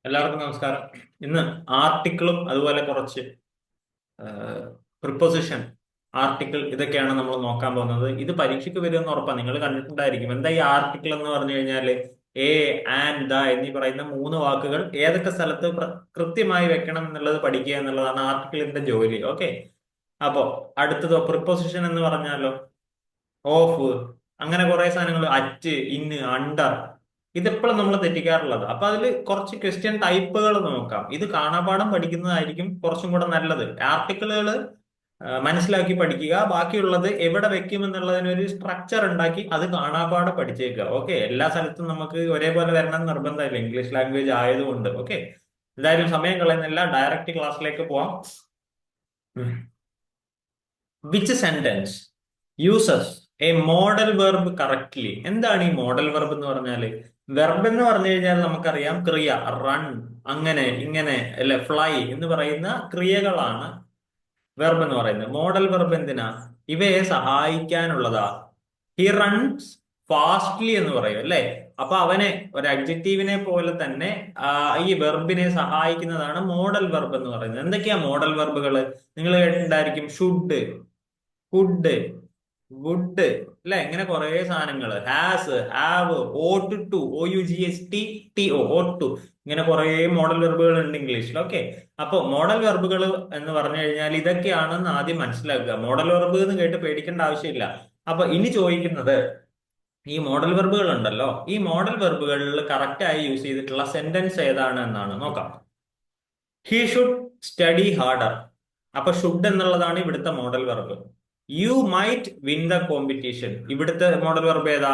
എല്ലാവർക്കും നമസ്കാരം. ഇന്ന് ആർട്ടിക്കിളും അതുപോലെ കുറച്ച് പ്രിപ്പൊസിഷൻ, ആർട്ടിക്കിൾ ഇതൊക്കെയാണ് നമ്മൾ നോക്കാൻ പോകുന്നത്. ഇത് പരീക്ഷയ്ക്ക് വരുമെന്ന് ഉറപ്പാണ്. നിങ്ങൾ കണ്ടിട്ടുണ്ടായിരിക്കും. എന്താ ഈ ആർട്ടിക്കിൾ എന്ന് പറഞ്ഞു കഴിഞ്ഞാൽ എ, ആൻഡ്, ദ എന്നീ പറയുന്ന മൂന്ന് വാക്കുകൾ ഏതൊക്കെ സ്ഥലത്ത് കൃത്യമായി വെക്കണം എന്നുള്ളത് പഠിക്കുക എന്നുള്ളതാണ് ആർട്ടിക്കിളിന്റെ ജോലി. ഓക്കെ. അപ്പോ അടുത്തതോ പ്രിപ്പൊസിഷൻ എന്ന് പറഞ്ഞാലോ ഓഫ്, അങ്ങനെ കുറെ സാധനങ്ങൾ, അറ്റ്, ഇന്ന്, അണ്ടർ, ഇതെപ്പോഴും നമ്മൾ തെറ്റിക്കാറുള്ളത്. അപ്പൊ അതിൽ കുറച്ച് ക്വസ്റ്റ്യൻ ടൈപ്പുകൾ നോക്കാം. ഇത് കാണാപാഠം പഠിക്കുന്നതായിരിക്കും കുറച്ചും കൂടെ നല്ലത്. ആർട്ടിക്കിളുകൾ മനസ്സിലാക്കി പഠിക്കുക, ബാക്കിയുള്ളത് എവിടെ വെക്കും എന്നുള്ളതിനൊരു സ്ട്രക്ചർ ഉണ്ടാക്കി അത് കാണാപാഠം പഠിച്ചേക്കുക. ഓക്കെ. എല്ലാ സ്ഥലത്തും നമുക്ക് ഒരേപോലെ വരണം എന്ന് നിർബന്ധമില്ല, ഇംഗ്ലീഷ് ലാംഗ്വേജ് ആയതുകൊണ്ട്. ഓക്കെ. എന്തായാലും സമയം കളയുന്നില്ല, ഡയറക്റ്റ് ക്ലാസ്സിലേക്ക് പോവാം. Which sentence uses A modal verb correctly? എന്താണ് ഈ മോഡൽ വെർബ് എന്ന് പറഞ്ഞാല്? വെർബ് എന്ന് പറഞ്ഞു കഴിഞ്ഞാൽ നമുക്കറിയാം ക്രിയ, റൺ, അങ്ങനെ ഇങ്ങനെ അല്ലെ, ഫ്ലൈ എന്ന് പറയുന്ന ക്രിയകളാണ് വെർബ് എന്ന് പറയുന്നത്. മോഡൽ വെർബ് എന്തിനാ? ഇവയെ സഹായിക്കാനുള്ളതാ. ഹി റൺസ് ഫാസ്റ്റ്ലി എന്ന് പറയും അല്ലെ. അപ്പൊ അവനെ ഒരു അഡ്ജക്റ്റീവിനെ പോലെ തന്നെ ഈ വെർബിനെ സഹായിക്കുന്നതാണ് മോഡൽ വെർബ് എന്ന് പറയുന്നത്. എന്തൊക്കെയാ മോഡൽ വെർബുകൾ? നിങ്ങൾ കേട്ടിട്ടുണ്ടായിരിക്കും. ഷുഡ്, കുഡ്, വുഡ് അല്ലെ, ഇങ്ങനെ കുറെ സാധനങ്ങൾ. Has, have, ought to, OUGHT, ought to, ഇങ്ങനെ കുറെ മോഡൽ വെർബുകൾ ഉണ്ട് ഇംഗ്ലീഷിൽ. ഓക്കെ. അപ്പൊ മോഡൽ വെർബുകൾ എന്ന് പറഞ്ഞു കഴിഞ്ഞാൽ ഇതൊക്കെയാണെന്ന് ആദ്യം മനസ്സിലാക്കുക. മോഡൽ വെർബ് എന്ന് കേട്ട് പേടിക്കേണ്ട ആവശ്യമില്ല. അപ്പൊ ഇനി ചോദിക്കുന്നത്, ഈ മോഡൽ വെർബുകൾ ഉണ്ടല്ലോ, ഈ മോഡൽ വെർബുകളിൽ കറക്റ്റ് ആയി യൂസ് ചെയ്തിട്ടുള്ള സെന്റൻസ് ഏതാണ് എന്നാണ് നോക്കാം. He should study harder. അപ്പൊ ഷുഡ് എന്നുള്ളതാണ് ഇവിടുത്തെ model verb. You might win the competition, ഇവിടുത്തെ മോഡൽ വെർബ് ഏതാ?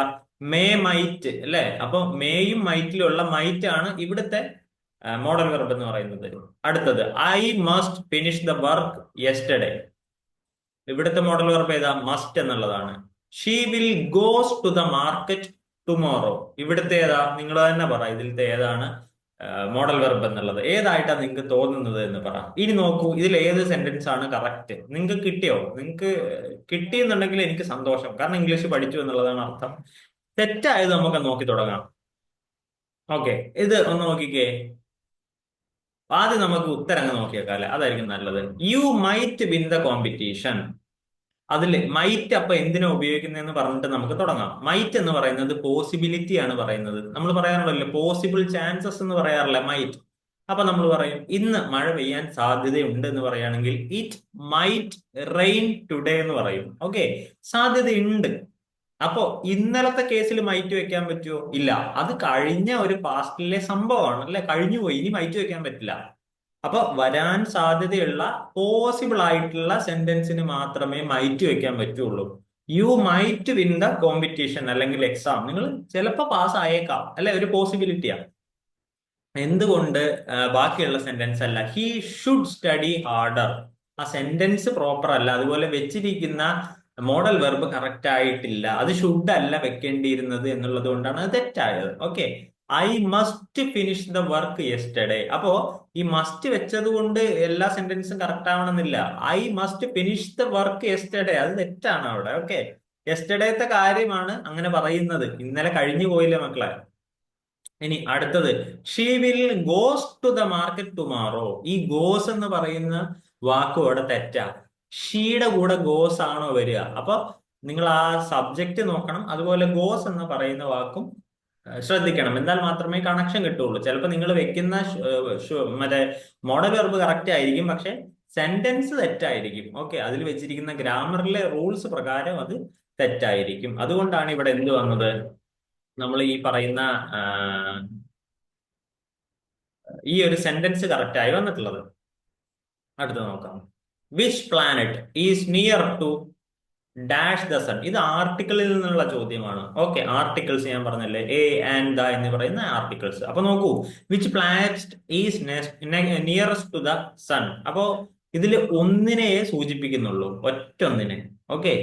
മേ, മൈറ്റ് അല്ലെ. അപ്പൊ മേയും മൈറ്റിലുള്ള മൈറ്റ് ആണ് ഇവിടുത്തെ മോഡൽ വെർബ് എന്ന് പറയുന്നത്. അടുത്തത് I must finish the work yesterday, ഇവിടുത്തെ മോഡൽ വെർബ് ഏതാ? മസ്റ്റ് എന്നുള്ളതാണ്. She will goes to the market tomorrow, ഇവിടുത്തെ ഏതാ? നിങ്ങൾ തന്നെ പറ, ഇതിലത്തെ ഏതാണ് മോഡൽ വെർബ് എന്നുള്ളത്? ഏതായിട്ടാണ് നിങ്ങൾക്ക് തോന്നുന്നത് എന്ന് പറ. ഇനി നോക്കൂ, ഇതിൽ ഏത് സെന്റൻസ് ആണ് കറക്റ്റ്? നിങ്ങൾക്ക് കിട്ടിയോ? നിങ്ങൾക്ക് കിട്ടിയെന്നുണ്ടെങ്കിൽ എനിക്ക് സന്തോഷം, കാരണം ഇംഗ്ലീഷ് പഠിച്ചു എന്നുള്ളതാണ് അർത്ഥം. തെറ്റായത് നമുക്ക് നോക്കി തുടങ്ങാം. ഓക്കെ. ഇത് ഒന്ന് നോക്കിക്കേ. ആദ്യം നമുക്ക് ഉത്തരം അങ്ങ് നോക്കിയേക്കാല്ലേ, അതായിരിക്കും നല്ലത്. You might win the competition. അതിൽ മൈറ്റ് അപ്പൊ എന്തിനാ ഉപയോഗിക്കുന്നതെന്ന് പറഞ്ഞിട്ട് നമുക്ക് തുടങ്ങാം. മൈറ്റ് എന്ന് പറയുന്നത് പോസിബിലിറ്റി ആണ് പറയുന്നത്. നമ്മൾ പറയാറുണ്ടല്ലോ പോസിബിൾ ചാൻസസ് എന്ന് പറയാറില്ല മൈറ്റ്. അപ്പൊ നമ്മൾ പറയും ഇന്ന് മഴ പെയ്യാൻ സാധ്യതയുണ്ട് എന്ന് പറയുകയാണെങ്കിൽ ഇറ്റ് മൈറ്റ് റെയിൻ ടുഡേ എന്ന് പറയും. ഓക്കെ. സാധ്യതയുണ്ട്. അപ്പോ ഇന്നലത്തെ കേസിൽ മൈറ്റ് വെക്കാൻ പറ്റുമോ? ഇല്ല. അത് കഴിഞ്ഞ ഒരു പാസ്റ്റിലെ സംഭവമാണ് അല്ലെ, കഴിഞ്ഞുപോയി, ഇനി മൈറ്റ് വെക്കാൻ പറ്റില്ല. അപ്പൊ വരാൻ സാധ്യതയുള്ള പോസിബിൾ ആയിട്ടുള്ള സെന്റൻസിന് മാത്രമേ മൈറ്റ് വെക്കാൻ പറ്റുള്ളൂ. You might win the competition അല്ലെങ്കിൽ എക്സാം, നിങ്ങൾ ചിലപ്പോൾ പാസ് ആയേക്കാം അല്ലെ, ഒരു പോസിബിലിറ്റിയാണ്. എന്തുകൊണ്ട് ബാക്കിയുള്ള സെന്റൻസ് അല്ല? ഹി ഷുഡ് സ്റ്റഡി ഹാർഡർ, ആ സെന്റൻസ് പ്രോപ്പർ അല്ല. അതുപോലെ വെച്ചിരിക്കുന്ന മോഡൽ വെർബ് കറക്റ്റ് ആയിട്ടില്ല. അത് ഷുഡ് അല്ല വെക്കേണ്ടിയിരുന്നത് എന്നുള്ളത് കൊണ്ടാണ് അത് തെറ്റായത്. Okay. I must finish the work yesterday. അപ്പോ ഈ മസ്റ്റ് വെച്ചത് കൊണ്ട് എല്ലാ സെന്റൻസും കറക്റ്റ് ആവണമെന്നില്ല. I must finish the work yesterday, അത് തെറ്റാണ് അവിടെ. ഓക്കെ. യെസ്റ്റർഡേത്തെ കാര്യമാണ് അങ്ങനെ പറയുന്നത്, ഇന്നലെ കഴിഞ്ഞു പോയില്ലേ മക്കളെ. ഇനി അടുത്തത് she will goes to the market tomorrow. ഈ ഗോസ് എന്ന് പറയുന്ന വാക്കും അവിടെ തെറ്റാ. ഷീയുടെ കൂടെ ഗോസ് ആണോ വരിക? അപ്പൊ നിങ്ങൾ ആ സബ്ജക്റ്റ് നോക്കണം. അതുപോലെ ഗോസ് എന്ന് പറയുന്ന വാക്കും ശ്രദ്ധിക്കണം. എന്നാൽ മാത്രമേ കണക്ഷൻ കിട്ടുള്ളൂ. ചിലപ്പോൾ നിങ്ങൾ വെക്കുന്ന മറ്റേ മോഡൽ വെർബ് കറക്റ്റ് ആയിരിക്കും, പക്ഷെ സെന്റൻസ് തെറ്റായിരിക്കും. ഓക്കെ. അതിൽ വെച്ചിരിക്കുന്ന ഗ്രാമറിലെ റൂൾസ് പ്രകാരം അത് തെറ്റായിരിക്കും. അതുകൊണ്ടാണ് ഇവിടെ എന്ത് വന്നത്? നമ്മൾ ഈ പറയുന്ന ആ, ഈ ഒരു സെന്റൻസ് കറക്റ്റ് ആയി വന്നിട്ടുള്ളത്. അടുത്ത നോക്കാം. Which planet is near to dash the sun. ഇത് ആർട്ടിക്കിളിൽ നിന്നുള്ള ചോദ്യമാണ്. ഓക്കെ. ആർട്ടിക്കിൾസ് ഞാൻ പറഞ്ഞല്ലേ, എ, ആൻഡ്, ദ എന്ന് പറയുന്ന ആർട്ടിക്കിൾസ്. അപ്പൊ നോക്കൂ, which planet is nearest to the sun. അപ്പോ ഇതിൽ ഒന്നിനെ സൂചിപ്പിക്കുന്നുള്ളൂ, ഒറ്റൊന്നിനെ. ഓക്കെ.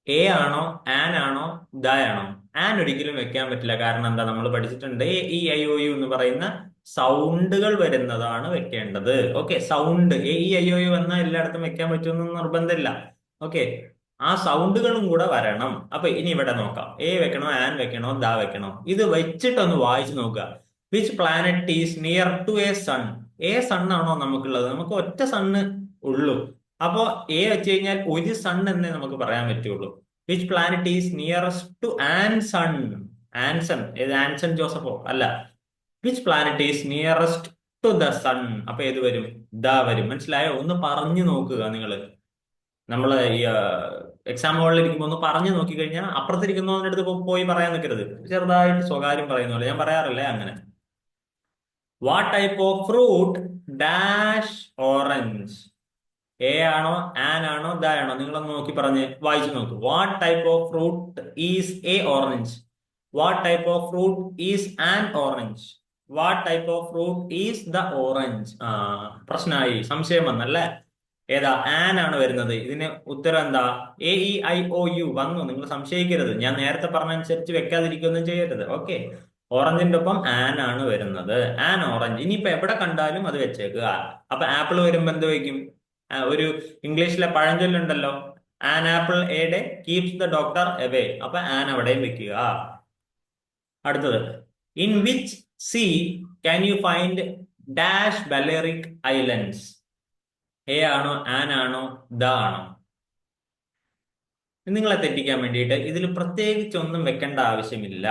എ ആണോ, ആൻ ആണോ, ദ ആണോ? ആൻ ഒരിക്കലും വെക്കാൻ പറ്റില്ല. കാരണം എന്താ, നമ്മൾ പഠിച്ചിട്ടുണ്ട് AEIOU എന്ന് പറയുന്ന സൗണ്ടുകൾ വരുന്നതാണ് വെക്കേണ്ടത്. ഓക്കെ. സൗണ്ട് AEIOU വന്നാൽ എല്ലായിടത്തും വെക്കാൻ പറ്റുമെന്ന് നിർബന്ധമില്ല. ഓക്കെ. ആ സൗണ്ടുകളും കൂടെ വരണം. അപ്പൊ ഇനി ഇവിടെ നോക്കാം, എ വെക്കണോ, ആൻ വെക്കണോ, ദ വെക്കണോ? ഇത് വെച്ചിട്ടൊന്ന് വായിച്ചു നോക്കുക. Which planet is near to a sun. A sun ആണോ നമുക്കുള്ളത്? നമുക്ക് ഒറ്റ സണ്ണ് ഉള്ളൂ. അപ്പോ എ വെച്ച് കഴിഞ്ഞാൽ ഒരു സൺ എന്നേ നമുക്ക് പറയാൻ പറ്റുള്ളൂ. Which planet is nearest to an sun. Anson ഏത്? ആൻസൺ ജോസഫോ? അല്ല. Which planet is nearest to the sun. അപ്പൊ ഏത് വരും? ദ വരും. മനസ്സിലായോ? ഒന്ന് പറഞ്ഞു നോക്കുക നിങ്ങൾ. നമ്മൾ ഈ എക്സാം ഹോളിൽ ഇരിക്കുമ്പോൾ ഒന്ന് പറഞ്ഞു നോക്കി കഴിഞ്ഞാൽ അപ്പുറത്തിരിക്കുന്നവന്റെ അടുത്ത് പോയി പറയാൻ നിൽക്കരുത്. ചെറുതായിട്ട് സ്വകാര്യം പറയുന്ന പോലെ. ഞാൻ പറയാറില്ലേ അങ്ങനെ. What type of fruit dash orange. A ആണോ, ആൻ ആണോ, ദ ആണോ? നിങ്ങളൊന്ന് നോക്കി പറഞ്ഞ് വായിച്ചു നോക്കൂ. What type of fruit is A orange? What type of fruit is an orange? What type of fruit is the orange? പ്രശ്നമായി, സംശയം വന്നല്ലേ? ഏതാ? ആൻ ആണ് വരുന്നത്. ഇതിന് ഉത്തരം എന്താ? AEIOU വന്നു. നിങ്ങൾ സംശയിക്കരുത്. ഞാൻ നേരത്തെ പറഞ്ഞനുസരിച്ച് വെക്കാതിരിക്കുകയൊന്നും ചെയ്യരുത്. ഓക്കെ. ഓറഞ്ചിന്റെ ഒപ്പം ആൻ ആണ് വരുന്നത്. An orange. ഇനിയിപ്പോ എവിടെ കണ്ടാലും അത് വെച്ചേക്കുക. അപ്പൊ ആപ്പിൾ വരുമ്പോ എന്ത് വയ്ക്കും? ഒരു ഇംഗ്ലീഷിലെ പഴഞ്ചൊല്ലുണ്ടല്ലോ, an apple a day keeps the doctor away. അപ്പൊ ആൻ അവിടെയും വെക്കുക. അടുത്തത്, in which sea can you find dash Balearic islands. A ആണോ, ആൻ ആണോ, ദ ആണോ? നിങ്ങളെ തെറ്റിക്കാൻ വേണ്ടിയിട്ട് ഇതിൽ പ്രത്യേകിച്ച് ഒന്നും വെക്കേണ്ട ആവശ്യമില്ല.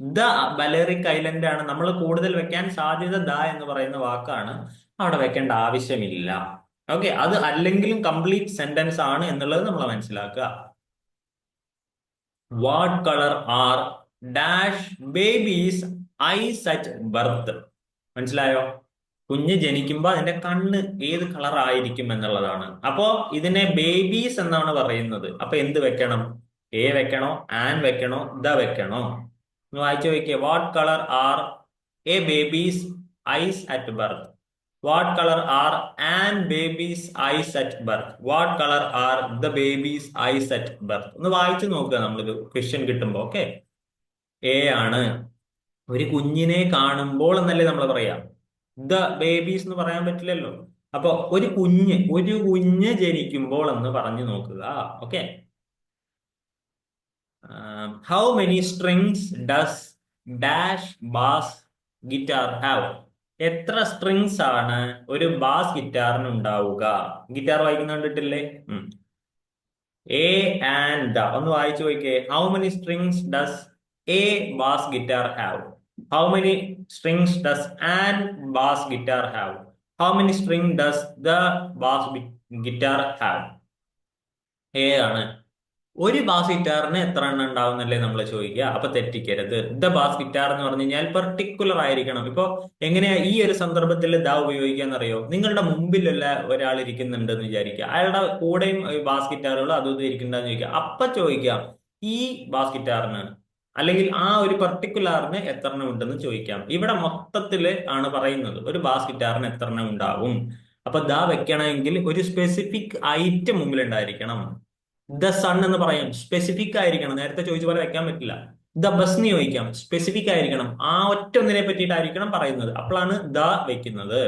ദ ബലേറിക് ഐലൻഡ് ആണ് നമ്മൾ കൂടുതൽ വെക്കാൻ സാധ്യത. ദ എന്ന് പറയുന്ന വാക്കാണ്. അവിടെ വെക്കേണ്ട ആവശ്യമില്ല. ഓക്കെ. അത് അല്ലെങ്കിലും കംപ്ലീറ്റ് സെന്റൻസ് ആണ് എന്നുള്ളത് നമ്മൾ മനസ്സിലാക്കുക. What colour are dash babies eyes at birth. മനസ്സിലായോ? കുഞ്ഞ് ജനിക്കുമ്പോ അതിന്റെ കണ്ണ് ഏത് കളർ ആയിരിക്കും എന്നുള്ളതാണ്. അപ്പോ ഇതിനെ ബേബീസ് എന്നാണ് പറയുന്നത്. അപ്പൊ എന്ത് വെക്കണം? എ വെക്കണോ, ആൻ വെക്കണോ, ദ വെക്കണോ? വായിച്ചു നോക്കിയേ. What colour are a babies eyes at birth? What colour are an babies eyes at birth? What colour are the babies eyes at birth? ഒന്ന് വായിച്ചു നോക്കുക നമ്മളിത് ക്വസ്റ്റ്യൻ കിട്ടുമ്പോ. ഓക്കെ. എ ആണ്. ഒരു കുഞ്ഞിനെ കാണുമ്പോൾ എന്നല്ലേ നമ്മൾ പറയാം. ദ ബേബീസ് എന്ന് പറയാൻ പറ്റില്ലല്ലോ. അപ്പൊ ഒരു കുഞ്ഞ് ജനിക്കുമ്പോൾ എന്ന് പറഞ്ഞു നോക്കുക. Okay. How many strings does dash bass guitar have. എത്ര സ്ട്രിങ്സ് ആണ് ഒരു ബാസ് ഗിറ്റാറിന് ഉണ്ടാവുക? ഗിറ്റാർ വായിക്കുന്ന കണ്ടിട്ടില്ലേ? എ ആൻഡ് ദ ഒന്ന് വായിച്ചു നോക്കിയേ. How many strings does a bass guitar have? How many strings does an bass guitar have? How many string does the bass guitar have? A ആണ്. ഒരു ബാസ് ഗിറ്റാറിന് എത്ര എണ്ണം ഉണ്ടാവുന്നല്ലേ നമ്മൾ ചോദിക്കുക. അപ്പൊ തെറ്റിക്കരുത്. ദ ബാസ് ഗിറ്റാർ എന്ന് പറഞ്ഞു കഴിഞ്ഞാൽ പെർട്ടിക്കുലർ ആയിരിക്കണം. ഇപ്പൊ എങ്ങനെയാ ഈ ഒരു സന്ദർഭത്തിൽ ദ ഉപയോഗിക്കാന്നറിയോ? നിങ്ങളുടെ മുമ്പിലുള്ള ഒരാൾ ഇരിക്കുന്നുണ്ട് എന്ന് വിചാരിക്കുക. അയാളുടെ കൂടെയും ബാസ് ഗിറ്റാറുകൾ അതും ഇതും ഇരിക്കണ്ടെന്ന് ചോദിക്കുക. അപ്പൊ ചോദിക്കാം ഈ ബാസ് ഗിറ്റാറിന് അല്ലെങ്കിൽ ആ ഒരു പെർട്ടിക്കുലറിന് എത്ര എണ്ണം ഉണ്ടെന്ന് ചോദിക്കാം. ഇവിടെ മൊത്തത്തില് ആണ് പറയുന്നത്. ഒരു ബാസ് ഗിറ്റാറിന് എത്ര എണ്ണം ഉണ്ടാവും. അപ്പൊ ദ വെക്കണമെങ്കിൽ ഒരു സ്പെസിഫിക് ഐറ്റം മുമ്പിൽ ഉണ്ടായിരിക്കണം. ദ സൺ എന്ന് പറയാം, സ്പെസിഫിക് ആയിരിക്കണം. നേരത്തെ ചോദിച്ച പോലെ വെക്കാൻ പറ്റില്ല. ദ ബസ് എന്ന് ചോദിക്കാം, സ്പെസിഫിക് ആയിരിക്കണം. ആ ഒറ്റ ഒന്നിനെ പറ്റിയിട്ടായിരിക്കണം പറയുന്നത്. അപ്പോഴാണ് ദ വെക്കുന്നത്.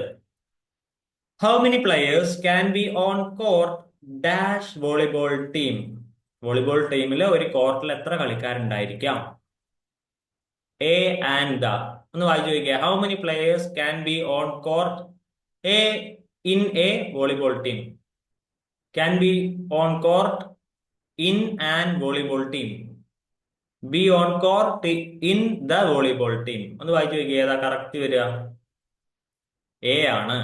How many players can be on court dash volleyball team. Volleyball ടീമില് ഒരു കോർട്ടിൽ എത്ര കളിക്കാരുണ്ടായിരിക്കാം? എ ആൻഡ് ദ ഒന്ന് വായിച്ചു നോക്കിയാൽ. How many players can be on court A in A volleyball team? Can be on court in an volleyball team. B on court in the volleyball team. ഒന്ന് വായിച്ചു നോക്കിയാൽ ഏതാ കറക്റ്റ് വരിക? A ആണ്.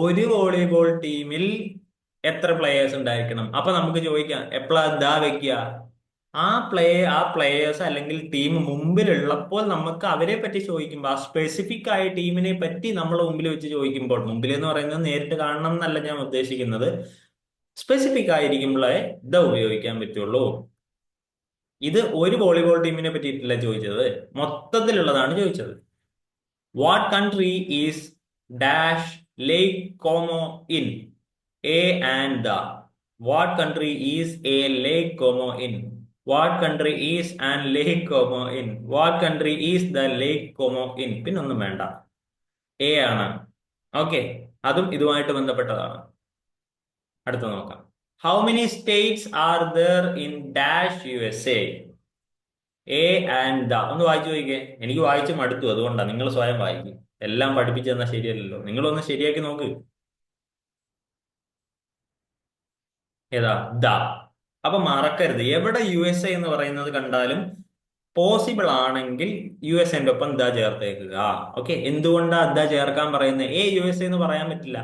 ഒരു വോളിബോൾ ടീമിൽ എത്ര പ്ലെയേഴ്സ് ഉണ്ടായിരിക്കണം? അപ്പൊ നമുക്ക് ചോദിക്കാം എപ്പോഴാ ദാ വെക്കുക? ആ പ്ലെയേഴ്സ് അല്ലെങ്കിൽ ടീം മുമ്പിലുള്ളപ്പോൾ നമുക്ക് അവരെ പറ്റി ചോദിക്കുമ്പോൾ, ആ സ്പെസിഫിക് ആയ ടീമിനെ പറ്റി നമ്മൾ മുമ്പിൽ വെച്ച് ചോദിക്കുമ്പോൾ, മുമ്പിൽ എന്ന് പറയുന്നത് നേരിട്ട് കാണണം എന്നല്ല ഞാൻ ഉദ്ദേശിക്കുന്നത്, സ്പെസിഫിക് ആയിരിക്കുമ്പോഴേ ദ ഉപയോഗിക്കാൻ പറ്റുള്ളൂ. ഇത് ഒരു വോളിബോൾ ടീമിനെ പറ്റിയിട്ടില്ല ചോദിച്ചത്, മൊത്തത്തിലുള്ളതാണ് ചോദിച്ചത്. What country is dash lake Como in? A and the. What country is a lake Como in? What country is an lake Como in? What country is the lake Como in? പിന്നൊന്നും വേണ്ട, A ആണ്. Okay. അതും ഇതുമായിട്ട് ബന്ധപ്പെട്ടതാണ്. അടുത്ത നോക്കാം. How many States are there in dash USA? A and the ഒന്ന് വായിച്ചു നോക്കിക്കേ. എനിക്ക് വായിച്ച് മടുത്തു, അതുകൊണ്ടാണ്. നിങ്ങൾ സ്വയം വായിക്കും. എല്ലാം പഠിപ്പിച്ചു തന്നാൽ ശരിയല്ലല്ലോ. നിങ്ങളൊന്ന് ശരിയാക്കി നോക്ക്. ഏതാ? ദ. അപ്പൊ മറക്കരുത്, എവിടെ യു എസ് എ എന്ന് പറയുന്നത് കണ്ടാലും പോസിബിൾ ആണെങ്കിൽ യു എസ് എന്റെ ഒപ്പം ദ ചേർത്തേക്കുക. ഓക്കെ, എന്തുകൊണ്ടാ ദ ചേർക്കാൻ പറയുന്നത്? എ യു എസ് എ എന്ന് പറയാൻ പറ്റില്ല,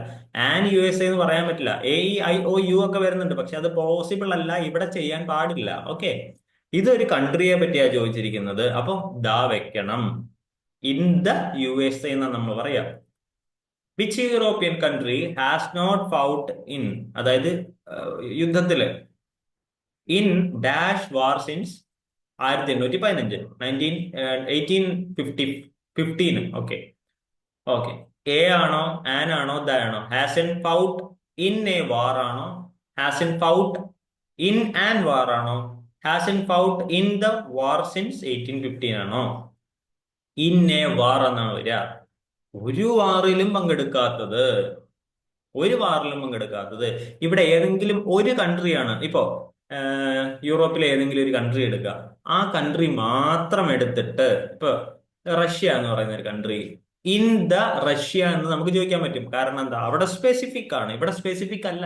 ആൻ യു എസ് എ എന്ന് പറയാൻ പറ്റില്ല. A e i o u ഒക്കെ വരുന്നുണ്ട്, പക്ഷെ അത് പോസിബിൾ അല്ല, ഇവിടെ ചെയ്യാൻ പാടില്ല. ഓക്കെ, ഇതൊരു കൺട്രിയെ പറ്റിയാ ചോദിച്ചിരിക്കുന്നത്, അപ്പൊ ദ വെക്കണം. In the U S A എന്നാ നമ്മൾ പറയാം. Which European country has not fought in, അതായത് യുദ്ധത്തില് in dash war since 1815, 1815. Okay. Okay, a ആണോ, ആൻ ആണോ, ദ ആണോ? Hasn't fought in a war ആണോ, hasn't fought in an war ആണോ, hasn't fought in the war since 1815 ആണോ? In a വാർ എന്നാണ് വരിക. ഒരു വാറിലും പങ്കെടുക്കാത്തത്, ഒരു വാറിലും പങ്കെടുക്കാത്തത്. ഇവിടെ ഏതെങ്കിലും ഒരു കൺട്രിയാണ്. ഇപ്പോ യൂറോപ്പിലെ ഏതെങ്കിലും ഒരു കൺട്രി എടുക്കുക, ആ കൺട്രി മാത്രം എടുത്തിട്ട്, ഇപ്പൊ റഷ്യ എന്ന് പറയുന്ന ഒരു കൺട്രി, ഇൻ ദ റഷ്യ എന്ന് നമുക്ക് ചോദിക്കാൻ പറ്റും. കാരണം എന്താ? അവിടെ സ്പെസിഫിക് ആണ്, ഇവിടെ സ്പെസിഫിക് അല്ല.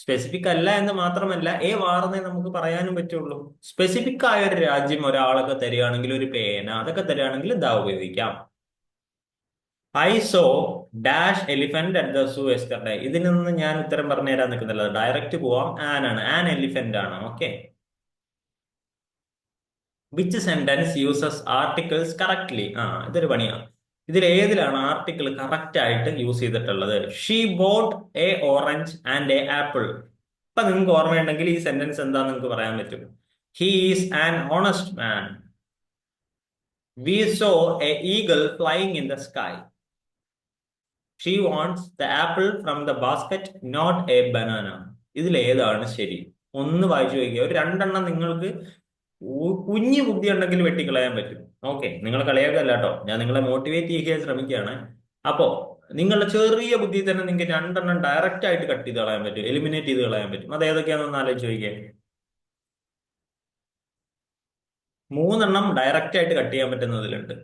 സ്പെസിഫിക് അല്ല എന്ന് മാത്രമല്ല, വാർന്നേ നമുക്ക് പറയാനും പറ്റുള്ളൂ. സ്പെസിഫിക് ആയ ഒരു രാജ്യം ഒരാളൊക്കെ തരികയാണെങ്കിൽ, ഒരു പേന അതൊക്കെ തരികയാണെങ്കിൽ ഇതാ ഉപയോഗിക്കാം. I saw dash elephant at the zoo yesterday. ഇതിൽ നിന്ന് ഞാൻ ഉത്തരം പറഞ്ഞു തരാൻ നിൽക്കുന്നില്ല, ഡയറക്റ്റ് പോവാം. ആൻ ആണ്, ആൻ എലിഫന്റ് ആണ്. Okay. Which sentence uses articles correctly? ഇതൊരു പണിയാണ്. ഇതിൽ ഏതിലാണ് ആർട്ടിക്കിൾ കറക്റ്റ് ആയിട്ട് യൂസ് ചെയ്തിട്ടുള്ളത്? She bought a orange and a apple. ഇപ്പൊ നിങ്ങൾക്ക് ഓർമ്മയുണ്ടെങ്കിൽ ഈ സെന്റൻസ് എന്താന്ന് നിങ്ങൾക്ക് പറയാൻ പറ്റും. He is an honest man. We saw a eagle flying in the sky. She wants the apple from the basket, not a banana. ഇതിൽ ഏതാണ് ശരി? ഒന്ന് വായിച്ചു നോക്കിയാൽ ഒരു രണ്ടെണ്ണം നിങ്ങൾക്ക് കുഞ്ഞു ബുദ്ധി ഉണ്ടെങ്കിൽ വെട്ടിക്കളയാൻ പറ്റും. ഓക്കെ, നിങ്ങൾ കളിയാക്കല്ല കേട്ടോ, ഞാൻ നിങ്ങളെ മോട്ടിവേറ്റ് ചെയ്യാൻ ശ്രമിക്കുകയാണ്. അപ്പോ നിങ്ങളുടെ ചെറിയ ബുദ്ധി തന്നെ നിങ്ങൾക്ക് രണ്ടെണ്ണം ഡയറക്റ്റ് ആയിട്ട് കട്ട് ചെയ്ത് കളയാൻ പറ്റും, എലിമിനേറ്റ് ചെയ്ത് കളയാൻ പറ്റും. അത് ഏതൊക്കെയാണെന്ന് ആലോചിച്ച് നോക്കിയേ. മൂന്നെണ്ണം ഡയറക്റ്റ് ആയിട്ട് കട്ട് ചെയ്യാൻ പറ്റുന്നതിലുണ്ട്.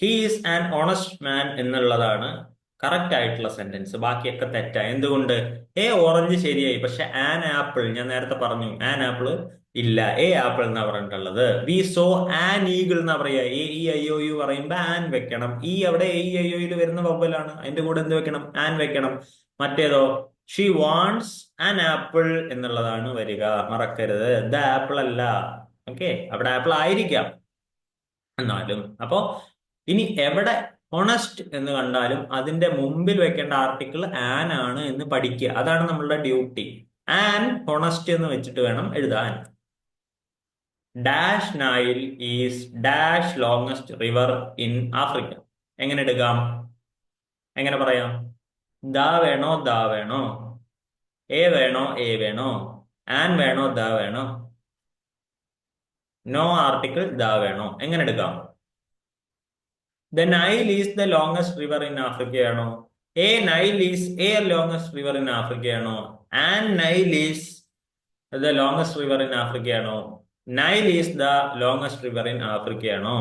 He is an honest man എന്നുള്ളതാണ് കറക്റ്റ് ആയിട്ടുള്ള സെന്റൻസ്. ബാക്കിയൊക്കെ തെറ്റായി. എന്തുകൊണ്ട്? എ ഓറഞ്ച് ശരിയായി, പക്ഷെ ആൻ ആപ്പിൾ, ഞാൻ നേരത്തെ പറഞ്ഞു ആൻ ആപ്പിൾ ഇല്ല, എ ആപ്പിൾ എന്നാ പറഞ്ഞിട്ടുള്ളത്. വി സോ ആൻ ഈഗിൾ എന്നാ പറയാ. A e i o u പറയുമ്പോ ആൻ വെക്കണം. ഈ അവിടെ എ ഇ ഐ ഒയിൽ വരുന്ന വവ്വലാണ്, അതിന്റെ കൂടെ എന്ത് വെക്കണം? ആൻ വെക്കണം. മറ്റേതോ ഷീ വാണ്ട്സ് ആൻ ആപ്പിൾ എന്നുള്ളതാണ് വരിക, മറക്കരുത്. ദ ആപ്പിൾ അല്ല. ഓക്കെ, അവിടെ ആപ്പിൾ ആയിരിക്കാം എന്നാലും. അപ്പോ ഇനി എവിടെ ഹൊണസ്റ്റ് എന്ന് കണ്ടാലും അതിന്റെ മുമ്പിൽ വെക്കേണ്ട ആർട്ടിക്കിൾ ആൻ ആണ് എന്ന് പഠിക്കുക. അതാണ് നമ്മളുടെ ഡ്യൂട്ടി. ആൻ ഹൊണസ്റ്റ് എന്ന് വെച്ചിട്ട് വേണം എഴുതാൻ. Dash Nile is dash longest river in Africa. എങ്ങനെ എടുക്കാം? എങ്ങനെ പറയാം? ദ വേണോ, ദ വേണോ? എ വേണോ, എ വേണോ? ആൻ വേണോ, ദ വേണോ? നോ ആർട്ടിക്കിൾ, ദ വേണോ? എങ്ങനെ എടുക്കാം? The Nile is the longest river in ആഫ്രിക്കയാണോ? A Nile is a longest river in ആഫ്രിക്കയാണോ? An Nile is the longest river in ആഫ്രിക്കയാണോ? Nile is the longest river in ആഫ്രിക്കയാണോ?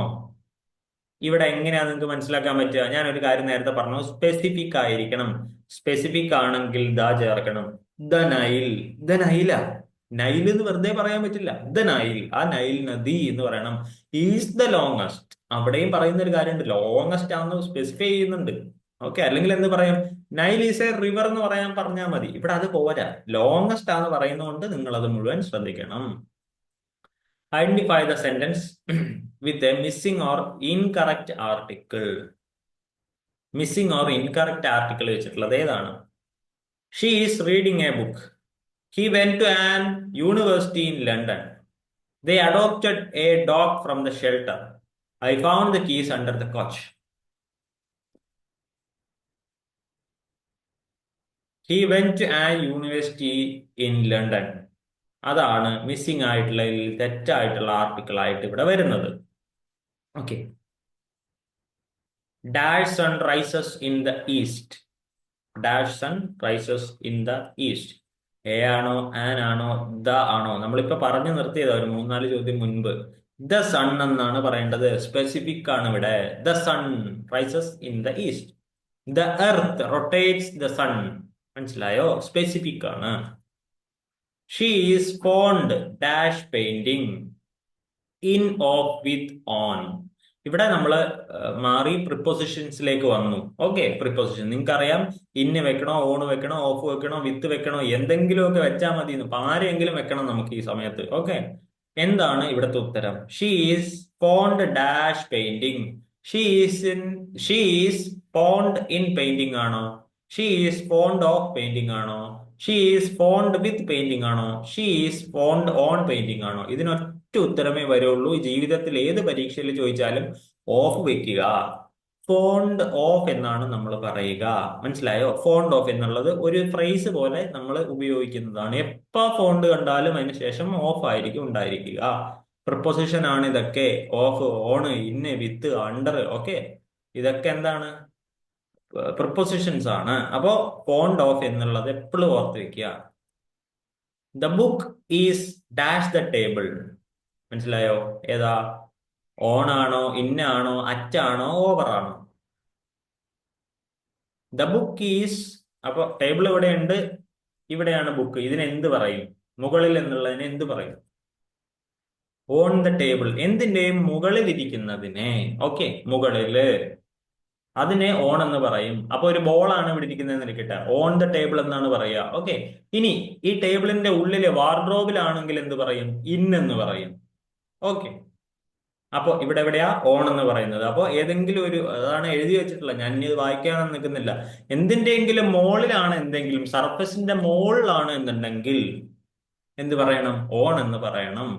ഇവിടെ എങ്ങനെയാ നിങ്ങൾക്ക് മനസ്സിലാക്കാൻ പറ്റുക? ഞാൻ ഒരു കാര്യം നേരത്തെ പറഞ്ഞു, സ്പെസിഫിക് ആയിരിക്കണം. സ്പെസിഫിക് ആണെങ്കിൽ ദ ചേർക്കണം. The Nile, the Nyla. Nile എന്ന് വെറുതെ പറയാൻ പറ്റില്ല. ദ നൈൽ, ആ നൈൽ നദി എന്ന് പറയണം. ഈസ് ദ ലോങ്ങസ്റ്റ്, അവിടെയും പറയുന്ന ഒരു കാര്യമുണ്ട്, ലോങ്ങസ്റ്റ് ആണെന്ന് സ്പെസിഫൈ ചെയ്യുന്നുണ്ട്. ഓക്കെ, അല്ലെങ്കിൽ എന്ത് പറയും? നൈൽ ഈസ് എ റിവർ എന്ന് പറയാൻ പറഞ്ഞാൽ മതി. ഇവിടെ അത് പോരാ, ലോങ്ങസ്റ്റ് ആണെന്ന് പറയുന്നതുകൊണ്ട് നിങ്ങൾ അത് മുഴുവൻ ശ്രദ്ധിക്കണം. Identify the sentence with a missing or incorrect article. Missing or incorrect article വെച്ചിട്ടുള്ളത് ഏതാണ്? She is reading a book. He went to an university in London. They adopted a dog from the shelter. I found the keys under the couch. He went to a university in London. അതാണ് missing ആയിട്ടുള്ള, തെറ്റായിട്ടുള്ള article ആയിട്ട് ഇവിടെ വരുന്നത്. Okay. Dash sun rises in the east. Dash sun rises in the east. A ആണോ, an ആണോ, the ആണോ? നമ്മളിപ്പോ പറഞ്ഞു നിർത്തിയതാ ഒരു 3-4 ചോദ്യം മുൻപ്. ദ സൺ എന്നാണ് പറയേണ്ടത്. സ്പെസിഫിക് ആണ് ഇവിടെ. The sun rises in the east. The earth rotates the sun. മനസ്സിലായോ? സ്പെസിഫിക് ആണ്. She is fond dash painting in of with on. ഇവിടെ നമ്മൾ മാറി പ്രിപ്പോസിഷൻസിലേക്ക് വന്നു. ഓക്കെ, പ്രിപ്പോസിഷൻ നിങ്ങൾക്കറിയാം. ഇന്ന് വെക്കണോ, ഓൺ വെക്കണോ, ഓഫ് വെക്കണോ, വിത്ത് വെക്കണോ, എന്തെങ്കിലുമൊക്കെ വെച്ചാൽ മതി. ഇപ്പൊ ആരെങ്കിലും വെക്കണം നമുക്ക് ഈ സമയത്ത്. ഓക്കെ, എന്താണ് ഇവിടുത്തെ ഉത്തരം? She is fond dash painting. She is in she is fond in painting ആണോ? She is fond of painting ആണോ? She is fond with painting ആണോ? She is fond on painting ആണോ? ഇതിനൊറ്റ ഉത്തരമേ വരുള്ളൂ. ജീവിതത്തിൽ ഏത് പരീക്ഷയിൽ ചോദിച്ചാലും ഓഫ് വെക്കുക. ഫോണ്ട് ഓഫ് എന്നാണ് നമ്മൾ പറയുക. മനസ്സിലായോ? ഫോണ്ട് ഓഫ് എന്നുള്ളത് ഒരു ഫ്രേസ് പോലെ നമ്മൾ ഉപയോഗിക്കുന്നതാണ്. എപ്പോ ഫോണ്ട് കണ്ടാലും അതിന് ശേഷം ഓഫ് ആയിരിക്കും ഉണ്ടായിരിക്കുക. പ്രിപ്പോസിഷൻ ആണ് ഇതൊക്കെ. ഓഫ്, ഓൺ, ഇന്ന്, വിത്ത്, അണ്ടർ. ഓക്കെ, ഇതൊക്കെ എന്താണ്? പ്രിപ്പോസിഷൻസ് ആണ്. അപ്പോ ഫോണ്ട് ഓഫ് എന്നുള്ളത് എപ്പോഴും ഓർത്ത് വെക്കുക. The book is dash the table. മനസ്സിലായോ? ഏതാ? ഓൺ ആണോ, ഇന്നാണോ, അറ്റാണോ, ഓവർ ആണോ? The book is. അപ്പൊ ടേബിൾ ഇവിടെയുണ്ട്, ഇവിടെയാണ് ബുക്ക്. ഇതിന് എന്ത് പറയും? മുകളിൽ എന്നുള്ളതിന് എന്ത് പറയും? On the table. എന്തിന്റെയും മുകളിൽ ഇരിക്കുന്നതിനെ. ഓക്കെ, മുകളില്, അതിനെ ഓൺ എന്ന് പറയും. അപ്പൊ ഒരു ബോൾ ആണ് ഇവിടെ ഇരിക്കുന്നതെന്ന് ഇരിക്കട്ടെ, ഓൺ ദ ടേബിൾ എന്നാണ് പറയുക. ഓക്കെ, ഇനി ഈ ടേബിളിന്റെ ഉള്ളിലെ വാർഡ്രോബിലാണെങ്കിൽ എന്ത് പറയും? ഇൻ എന്ന് പറയും. ഓക്കെ, അപ്പൊ ഇവിടെ എവിടെയാ ഓൺ എന്ന് പറയുന്നത്? അപ്പൊ ഏതെങ്കിലും ഒരു, അതാണ് എഴുതി വെച്ചിട്ടുള്ളത്, ഞാൻ ഇനി ഇത് വായിക്കാനൊന്നും നിൽക്കുന്നില്ല. എന്തിന്റെയെങ്കിലും മോളിലാണ്, എന്തെങ്കിലും സർഫസിന്റെ മോളിലാണ് എന്നുണ്ടെങ്കിൽ എന്ത് പറയണം? ഓൺ എന്ന് പറയണം.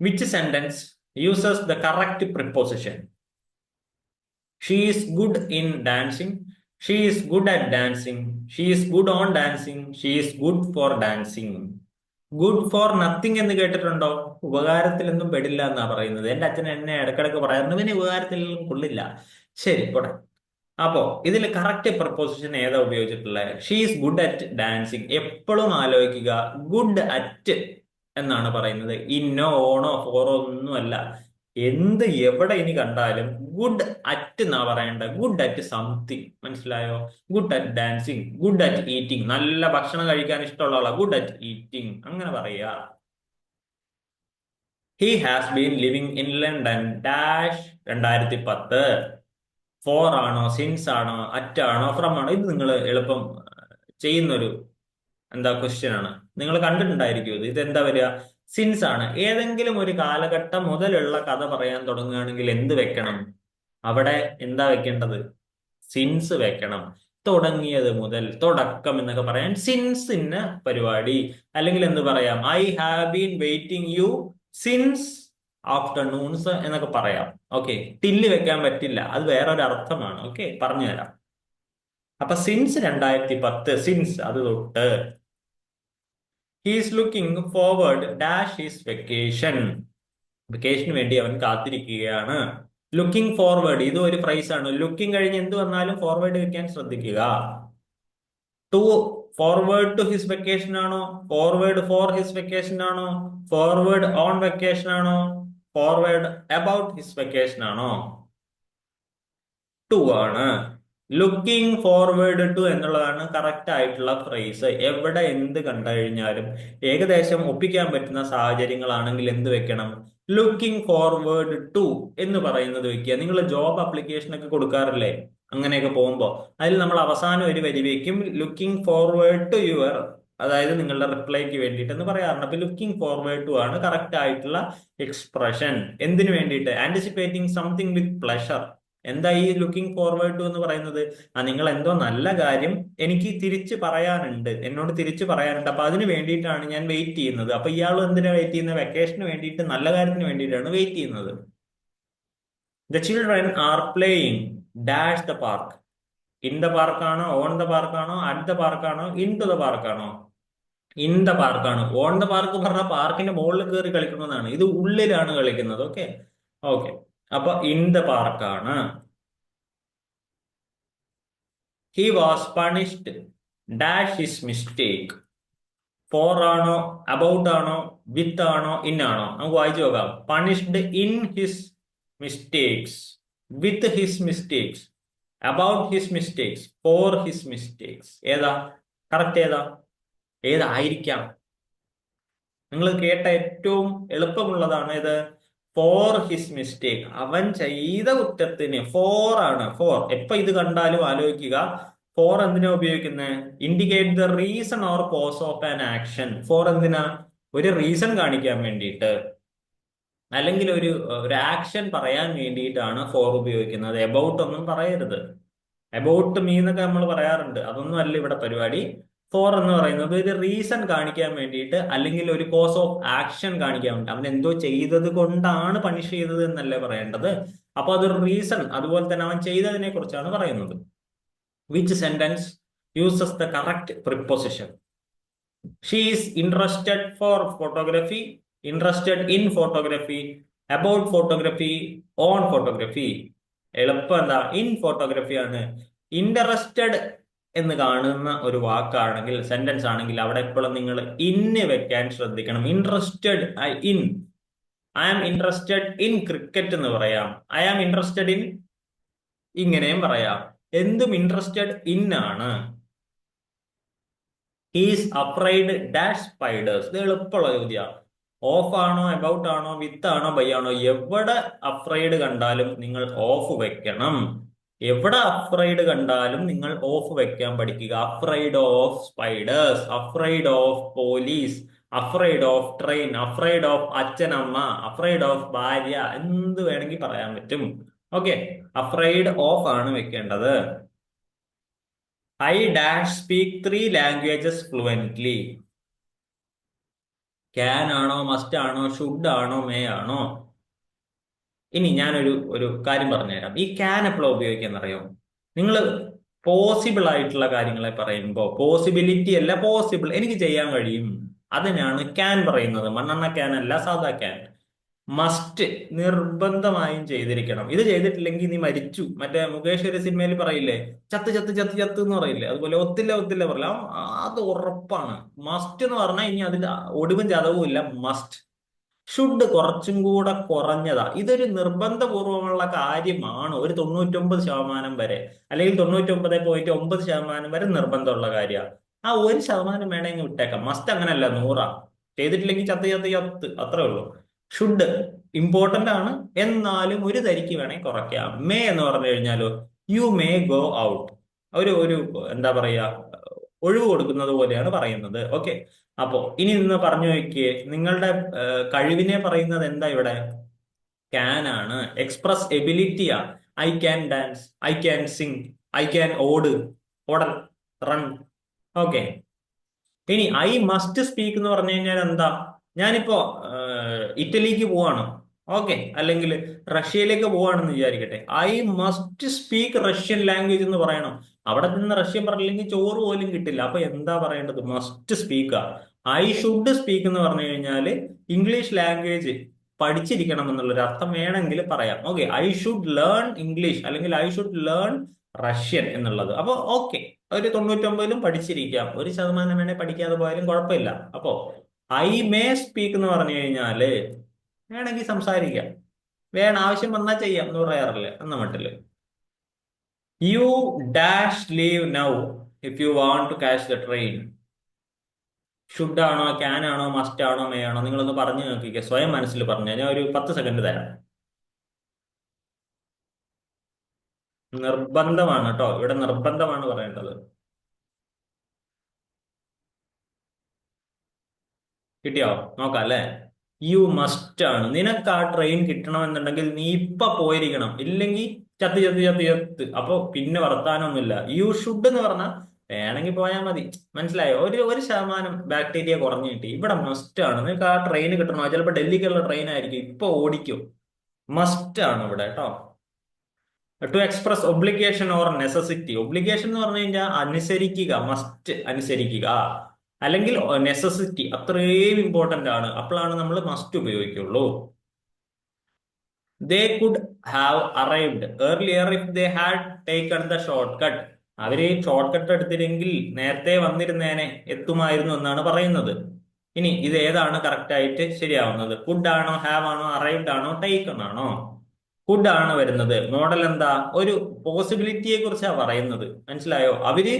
Which sentence uses the correct preposition? She is good in dancing. She is good at dancing. She is good on dancing. She is good for dancing. Good for nothing എന്ന് കേട്ടിട്ടുണ്ടോ? ഉപകാരത്തിലൊന്നും പെടില്ല എന്നാ പറയുന്നത്. എന്റെ അച്ഛൻ എന്നെ ഇടക്കിടക്ക് പറയാറുണ്ട്, പിന്നെ ഉപകാരത്തിലൊന്നും കൊള്ളില്ല. ശരി, പോട്ടെ. അപ്പോ ഇതിൽ കറക്റ്റ് പ്രപ്പോസിഷൻ ഏതാ ഉപയോഗിച്ചിട്ടുള്ളത്? She is good at dancing. എപ്പോഴും ആലോചിക്കുക, ഗുഡ് അറ്റ് എന്നാണ് പറയുന്നത്. ഇന്നോ ഓണോ ഫോറോ ഒന്നുമല്ല. എന്ത് എവിടെ ഇനി കണ്ടാലും ഗുഡ് അറ്റ് എന്നാ പറയേണ്ടത്. Good at something. മനസ്സിലായോ? Good at dancing, good at eating. നല്ല ഭക്ഷണം കഴിക്കാൻ ഇഷ്ടമുള്ള ആളാ, ഗുഡ് അറ്റ് ഈറ്റിംഗ് അങ്ങനെ പറയാ. He has been living in London dash 2010. For ആണോ, സിൻസ് ആണോ, അറ്റ് ആണോ, ഫ്രം ആണോ? ഇത് നിങ്ങൾ എളുപ്പം ചെയ്യുന്നൊരു ക്വസ്റ്റ്യൻ ആണ്. നിങ്ങൾ കണ്ടിട്ടുണ്ടായിരിക്കും ഇത്. ഇതെന്താ വരിക? സിൻസ് ആണ്. ഏതെങ്കിലും ഒരു കാലഘട്ടം മുതലുള്ള കഥ പറയാൻ തുടങ്ങുകയാണെങ്കിൽ എന്ത് വെക്കണം? അവിടെ എന്താ വെക്കേണ്ടത്? സിൻസ് വെക്കണം. തുടങ്ങിയത് മുതൽ, തുടക്കം എന്നൊക്കെ പറയാൻ സിൻസ് ഇന്ന പരിപാടി. അല്ലെങ്കിൽ എന്ത് പറയാം? I have been waiting you since afternoons എന്നൊക്കെ പറയാം. ഓക്കെ, ടില്ല് വെക്കാൻ പറ്റില്ല, അത് വേറൊരു അർത്ഥമാണ്. ഓക്കെ, പറഞ്ഞുതരാം. അപ്പൊ സിൻസ് 2010, സിൻസ് അത് തൊട്ട്. He's looking forward dash his vacation. വെക്കേഷന് വേണ്ടി അവൻ കാത്തിരിക്കുകയാണ്. ലുക്കിംഗ് ഫോർവേഡ് ഇത് ഒരു ഫ്രൈസ് ആണ്. ലുക്കിംഗ് കഴിഞ്ഞ് എന്ത് വന്നാലും ഫോർവേഡ് വെക്കാൻ ശ്രദ്ധിക്കുക. To forward to his vacation ആണോ? ഫോർവേഡ് ഫോർ ഹിസ് വെക്കേഷൻ ആണോ? ഫോർവേഡ് ഓൺ വെക്കേഷൻ ആണോ? ഫോർവേഡ് അബൌട്ട് ഹിസ് വെക്കേഷൻ ആണോ? ടു ആണ്. ലുക്കിംഗ് ഫോർവേഡ് ടു എന്നുള്ളതാണ് കറക്റ്റ് ആയിട്ടുള്ള ഫ്രേസ്. എവിടെ എന്ത് കണ്ടു കഴിഞ്ഞാലും ഏകദേശം ഒപ്പിക്കാൻ പറ്റുന്ന സാഹചര്യങ്ങളാണെങ്കിൽ എന്ത് വെക്കണം? ലുക്കിംഗ് ഫോർവേഡ് ടു എന്ന് പറയുന്നത് വെക്കുക. നിങ്ങൾ ജോബ് അപ്ലിക്കേഷൻ ഒക്കെ കൊടുക്കാറില്ലേ? അങ്ങനെയൊക്കെ പോകുമ്പോൾ അതിൽ നമ്മൾ അവസാനം ഒരു വരി വെക്കും, ലുക്കിംഗ് ഫോർവേഡ് ടു യുവർ, അതായത് നിങ്ങളുടെ റിപ്ലൈക്ക് വേണ്ടിയിട്ട് എന്ന് പറയാറുണ്ട്. അപ്പൊ ലുക്കിംഗ് ഫോർവേഡ് ടു ആണ് കറക്റ്റ് ആയിട്ടുള്ള എക്സ്പ്രഷൻ. എന്തിനു വേണ്ടിയിട്ട്? Anticipating something with pleasure. എന്താ ഈ ലുക്കിംഗ് ഫോർവേഡ് ടു എന്ന് പറയുന്നത്? നിങ്ങൾ എന്തോ നല്ല കാര്യം എനിക്ക് തിരിച്ചു പറയാനുണ്ട്, എന്നോട് തിരിച്ചു പറയാനുണ്ട്, അപ്പൊ അതിന് വേണ്ടിയിട്ടാണ് ഞാൻ വെയിറ്റ് ചെയ്യുന്നത്. അപ്പൊ ഇയാളും എന്തിനാ വെയിറ്റ് ചെയ്യുന്നത്? വെക്കേഷന് വേണ്ടിയിട്ട്, നല്ല കാര്യത്തിന് വേണ്ടിയിട്ടാണ് വെയിറ്റ് ചെയ്യുന്നത്. The children are playing dash the park. In the പാർക്കാണോ, ഓൺ ദ പാർക്കാണോ, അറ്റ് ദ പാർക്കാണോ, ഇൻ ടു ദ പാർക്കാണോ? ഇൻ ദ പാർക്കാണ്. ഓൺ ദ പാർക്ക് പറഞ്ഞ പാർക്കിന്റെ മുകളിൽ കയറി കളിക്കുന്നതാണ്. ഇത് ഉള്ളിലാണ് കളിക്കുന്നത്. Okay, okay. അപ്പൊ ഇൻ ദ പാർക്കാണ്. He was punished dash his mistake. For ആണോ, അബൌട്ട് ആണോ, വിത്ത് ആണോ, ഇൻ ആണോ? നമുക്ക് വായിച്ചു നോക്കാം. Punished in his mistakes, with his mistakes, about his mistakes, for his mistakes. ഏതാ കറക്റ്റ്? ഏതായിരിക്കാം? നിങ്ങൾ കേട്ട ഏറ്റവും എളുപ്പമുള്ളതാണ് ഇത്. For his mistake. അവൻ ചെയ്ത കുറ്റത്തിന് ഫോർ ആണ്. ഫോർ എപ്പൊ ഇത് കണ്ടാലും ആലോചിക്കുക, ഫോർ എന്തിനാ ഉപയോഗിക്കുന്നത്? Indicate the reason or cause of an action. For എന്തിനാ? ഒരു റീസൺ കാണിക്കാൻ വേണ്ടിയിട്ട്, അല്ലെങ്കിൽ ഒരു ആക്ഷൻ പറയാൻ വേണ്ടിയിട്ടാണ് ഫോർ ഉപയോഗിക്കുന്നത്. എബൌട്ട് ഒന്നും പറയരുത്. എബൌട്ട് മീ എന്നൊക്കെ നമ്മൾ പറയാറുണ്ട്, അതൊന്നും അല്ല ഇവിടെ പരിപാടി. ഫോർ എന്ന് പറയുന്നത് ഒരു റീസൺ കാണിക്കാൻ വേണ്ടിയിട്ട്, അല്ലെങ്കിൽ ഒരു കോസ് ഓഫ് ആക്ഷൻ കാണിക്കാൻ വേണ്ടി. അവൻ എന്തോ ചെയ്തത് കൊണ്ടാണ് പണിഷ് ചെയ്തത് എന്നല്ലേ പറയേണ്ടത്. അപ്പൊ അതൊരു റീസൺ, അതുപോലെ തന്നെ അവൻ ചെയ്തതിനെ കുറിച്ചാണ് പറയുന്നത്. Which sentence uses the correct preposition? She is interested four photography, interested in photography, about photography, on photography. എളുപ്പം എന്താ? ഇൻ ഫോട്ടോഗ്രാഫി ആണ്. ഇൻട്രസ്റ്റഡ് എന്ന് കാണുന്ന ഒരു വാക്കാണെങ്കിൽ, സെന്റൻസ് ആണെങ്കിൽ, അവിടെ എപ്പോഴും നിങ്ങൾ ഇന്ന് വെക്കാൻ ശ്രദ്ധിക്കണം. Interested in. I am interested in cricket എന്ന് പറയാം. ഐ ആം ഇൻട്രസ്റ്റഡ് ഇൻ ഇങ്ങനെയും പറയാം. എന്തും ഇൻട്രസ്റ്റഡ് ഇൻ ആണ്. He's afraid dash spiders. ഇത് എളുപ്പമുള്ള ചോദ്യമാണ്. ഓഫ് ആണോ, അബൌട്ട് ആണോ, വിത്ത് ആണോ, ബൈ ആണോ? എവിടെ അഫ്രൈഡ് കണ്ടാലും നിങ്ങൾ ഓഫ് വെക്കണം. എവിടെ അഫ്രൈഡ് കണ്ടാലും നിങ്ങൾ ഓഫ് വെക്കാൻ പഠിക്കുക. Afraid of spiders, afraid of police, afraid of train, afraid of അച്ഛനമ്മ, അഫ്രൈഡ് ഓഫ് ഭാര്യ, എന്ത് വേണമെങ്കിൽ പറയാൻ പറ്റും. ഓക്കെ, അഫ്രൈഡ് ഓഫ് ആണ് വെക്കേണ്ടത്. I dash speak 3 languages fluently. Can ആണോ, മസ്റ്റ് ആണോ, ഷുഡ് ആണോ, മേ ആണോ? ഇനി ഞാനൊരു കാര്യം പറഞ്ഞുതരാം. ഈ ക്യാൻ എപ്പോഴാണ് ഉപയോഗിക്കാന്നറിയോ? നിങ്ങൾ പോസിബിൾ ആയിട്ടുള്ള കാര്യങ്ങളെ പറയുമ്പോൾ, പോസിബിലിറ്റി അല്ല, പോസിബിൾ, എനിക്ക് ചെയ്യാൻ കഴിയും, അതിനാണ് ക്യാൻ പറയുന്നത്. മണ്ണെണ്ണ ക്യാൻ അല്ല, സാധാ ക്യാൻ. മസ്റ്റ്, നിർബന്ധമായും ചെയ്തിരിക്കണം. ഇത് ചെയ്തിട്ടില്ലെങ്കിൽ നീ മരിച്ചു. മറ്റേ മുകേഷ് ഒരു സിനിമയിൽ പറയില്ലേ, ചത്ത് ചത്ത് ചത്ത് ചത്ത് എന്ന് പറയില്ലേ, അതുപോലെ ഒത്തില്ല ഒത്തില്ല പറയില്ല, അത് ഉറപ്പാണ്. മസ്റ്റ് എന്ന് പറഞ്ഞാൽ ഇനി അതിൽ ഒടുവും ചതവും ഇല്ല, മസ്റ്റ്. ഷുഡ് കുറച്ചും കൂടെ കുറഞ്ഞതാ. ഇതൊരു നിർബന്ധപൂർവമുള്ള കാര്യമാണ് ഒരു 99% വരെ, അല്ലെങ്കിൽ 99.9% വരെ നിർബന്ധമുള്ള കാര്യമാണ്. ആ 1% വേണമെങ്കിൽ വിട്ടേക്കാം. മസ്റ്റ് അങ്ങനല്ല, 100. ചെയ്തിട്ടില്ലെങ്കിൽ ചത്ത് ചത്ത് ചത്ത്, അത്രേ ഉള്ളൂ. ഷുഡ് ഇമ്പോർട്ടന്റ് ആണ്, എന്നാലും ഒരു തരിക്ക് വേണമെങ്കിൽ കുറയ്ക്കാം. മേ എന്ന് പറഞ്ഞു കഴിഞ്ഞാലോ, യു മേ ഗോ ഔട്ട്. ഒരു എന്താ പറയാ, ഒഴിവ് കൊടുക്കുന്നത് പോലെയാണ് പറയുന്നത്. ഓക്കെ, അപ്പോ ഇനി നിന്ന് പറഞ്ഞു നോക്കിയേ, നിങ്ങളുടെ കഴിവിനെ പറയുന്നത് എന്താ ഇവിടെ? ക്യാൻ ആണ്. എക്സ്പ്രസ് എബിലിറ്റിയാ. I can dance, I can sing, I can ഓടൽ, റൺ. ഓക്കെ, ഇനി ഐ മസ്റ്റ് സ്പീക്ക് എന്ന് പറഞ്ഞു കഴിഞ്ഞാൽ എന്താ? ഞാനിപ്പോ ഇറ്റലിക്ക് പോവാണ്, ഓക്കെ, അല്ലെങ്കിൽ റഷ്യയിലേക്ക് പോവാണെന്ന് വിചാരിക്കട്ടെ. I must speak Russian language എന്ന് പറയണം. അവിടെ നിന്ന് റഷ്യൻ പറഞ്ഞില്ലെങ്കിൽ ചോറ് പോലും കിട്ടില്ല. അപ്പൊ എന്താ പറയേണ്ടത്? Must speak. I should speak എന്ന് പറഞ്ഞു കഴിഞ്ഞാൽ ഇംഗ്ലീഷ് ലാംഗ്വേജ് പഠിച്ചിരിക്കണം എന്നുള്ളൊരു അർത്ഥം വേണമെങ്കിൽ പറയാം. Okay, I should learn English, അല്ലെങ്കിൽ ഐ ഷുഡ് ലേൺ റഷ്യൻ എന്നുള്ളത്. അപ്പൊ ഓക്കെ, ഒരു 99-ലും പഠിച്ചിരിക്കാം. 1% വേണേ പഠിക്കാതെ പോയാലും കുഴപ്പമില്ല. അപ്പോ ഐ മേ സ്പീക്ക് എന്ന് പറഞ്ഞു കഴിഞ്ഞാല് വേണമെങ്കിൽ സംസാരിക്കാം, ആവശ്യം വന്നാൽ ചെയ്യാം എന്ന് പറയാറില്ല എന്ന മട്ടില്. You dash leave now if you want to catch the train. Should ആണോ, ക്യാൻ ആണോ, മസ്റ്റ് ആണോ, മേ ആണോ? നിങ്ങളൊന്ന് പറഞ്ഞു നോക്കിക്കേ, സ്വയം മനസ്സിൽ പറഞ്ഞു. ഞാൻ ഒരു 10 സെക്കൻഡ് തരാം. നിർബന്ധമാണ് കേട്ടോ, ഇവിടെ നിർബന്ധമാണ് പറയേണ്ടത്. കിട്ടിയോ? നോക്കാം അല്ലെ. യു മസ്റ്റ് ആണ്. നിനക്ക് ആ ട്രെയിൻ കിട്ടണമെന്നുണ്ടെങ്കിൽ നീ ഇപ്പൊ പോയിരിക്കണം, ഇല്ലെങ്കിൽ ചത്ത് ചത്ത് ചത്ത് ചത്ത്. അപ്പൊ പിന്നെ വർത്താനൊന്നുമില്ല. യു ഷുഡ് എന്ന് പറഞ്ഞാൽ വേണമെങ്കിൽ പോയാൽ മതി. മനസ്സിലായോ? ഒരു ശതമാനം ബാക്ടീരിയ കുറഞ്ഞു കിട്ടി. ഇവിടെ മസ്റ്റ് ആണ്. നിനക്ക് ആ ട്രെയിൻ കിട്ടണോ? ചിലപ്പോൾ ഡൽഹിക്കുള്ള ട്രെയിൻ ആയിരിക്കും, ഇപ്പൊ ഓടിക്കും. മസ്റ്റ് ആണ് ഇവിടെ കേട്ടോ. To express obligation or necessity. Obligation എന്ന് പറഞ്ഞു കഴിഞ്ഞാൽ അനുസരിക്കുക, മസ്റ്റ് അനുസരിക്കുക, അല്ലെങ്കിൽ നെസസിറ്റി അത്രയും ഇമ്പോർട്ടന്റ് ആണ്. അപ്പോഴാണ് നമ്മൾ മസ്റ്റ് ഉപയോഗിക്കുള്ളൂ. They could have arrived earlier if they had taken the short cut. അവര് ഷോർട്ട് കട്ട് എടുത്തില്ലെങ്കിൽ നേരത്തെ വന്നിരുന്നേനെ, എത്തുമായിരുന്നു എന്നാണ് പറയുന്നത്. ഇനി ഇത് ഏതാണ് കറക്റ്റ് ആയിട്ട് ശരിയാവുന്നത്? കുഡ് ആണോ, ഹാവ് ആണോ, അറൈവ്ഡ് ആണോ, ടേക്കൺ ആണോ? കുഡ് ആണ് വരുന്നത്. മോഡൽ എന്താ? ഒരു പോസിബിലിറ്റിയെ കുറിച്ചാണ് പറയുന്നത്. മനസ്സിലായോ? അവര്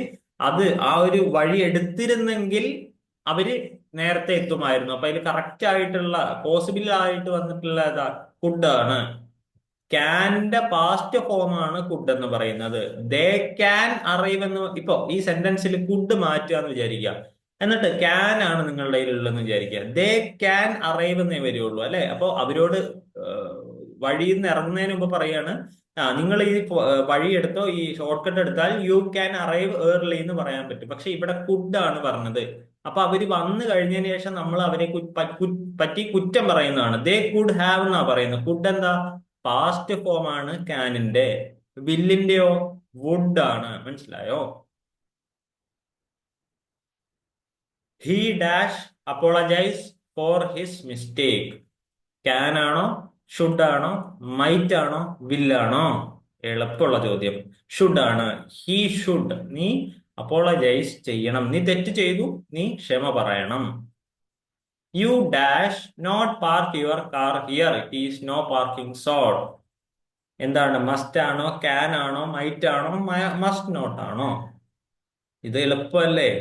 അത് ആ ഒരു വഴി എടുത്തിരുന്നെങ്കിൽ അവര് നേരത്തെ എത്തുമായിരുന്നു. അപ്പൊ അതിൽ കറക്റ്റ് ആയിട്ടുള്ള പോസിബിൾ ആയിട്ട് വന്നിട്ടുള്ള ഏതാ? കുഡ് ആണ്. ക്യാന്റെ പാസ്റ്റ് ഫോം ആണ് കുഡ് എന്ന് പറയുന്നത്. ദേ ക്യാൻ അറൈവ് എന്ന് ഇപ്പൊ ഈ സെന്റൻസിൽ കുഡ് മാറ്റുക എന്ന് വിചാരിക്കുക, എന്നിട്ട് ക്യാൻ ആണ് നിങ്ങളുടെ കയ്യിലുള്ളതെന്ന് വിചാരിക്കുക. ദേ ക്യാൻ അറൈവ് എന്നേ വരുള്ളൂ അല്ലെ. അപ്പൊ അവരോട് വഴിയിൽ നിന്ന് ഇറങ്ങുന്നതിന് മുമ്പ് പറയാണ്, നിങ്ങൾ ഈ വഴി എടുത്തോ, ഈ ഷോർട്ട് കട്ട് എടുത്താൽ യു ക്യാൻ അറൈവ് ഏർലി എന്ന് പറയാൻ പറ്റും. പക്ഷെ ഇവിടെ കുഡ് ആണ് പറഞ്ഞത്. അപ്പൊ അവര് വന്നു കഴിഞ്ഞതിന് ശേഷം നമ്മൾ അവരെ പറ്റി കുറ്റം പറയുന്നതാണ്. ദേ കുഡ് ഹാവ് എന്നാ പറയുന്നത്. കുഡ് എന്താ? പാസ്റ്റ് ഫോം ആണ് ക്യാനിന്റെ. വില്ലിന്റെയോ? വുഡ് ആണ്. മനസ്സിലായോ? He dash apologise for his mistake. Can ആണോ, ഷുഡ് ആണോ, മൈറ്റ് ആണോ, വില്ലാണോ? എളുപ്പമുള്ള ചോദ്യം. ഷുഡ് ആണ്. He should. നീ അപ്പോളജൈസ് ചെയ്യണം. നീ തെറ്റ് ചെയ്തു, നീ ക്ഷമ പറയണം. You dash not park your car here, it is no parking zone. എന്താണ്? മസ്റ്റ് ആണോ, ക്യാൻ ആണോ, മൈറ്റ് ആണോ, മസ്റ്റ് നോട്ട് ആണോ? ഇത് എളുപ്പമല്ലേ?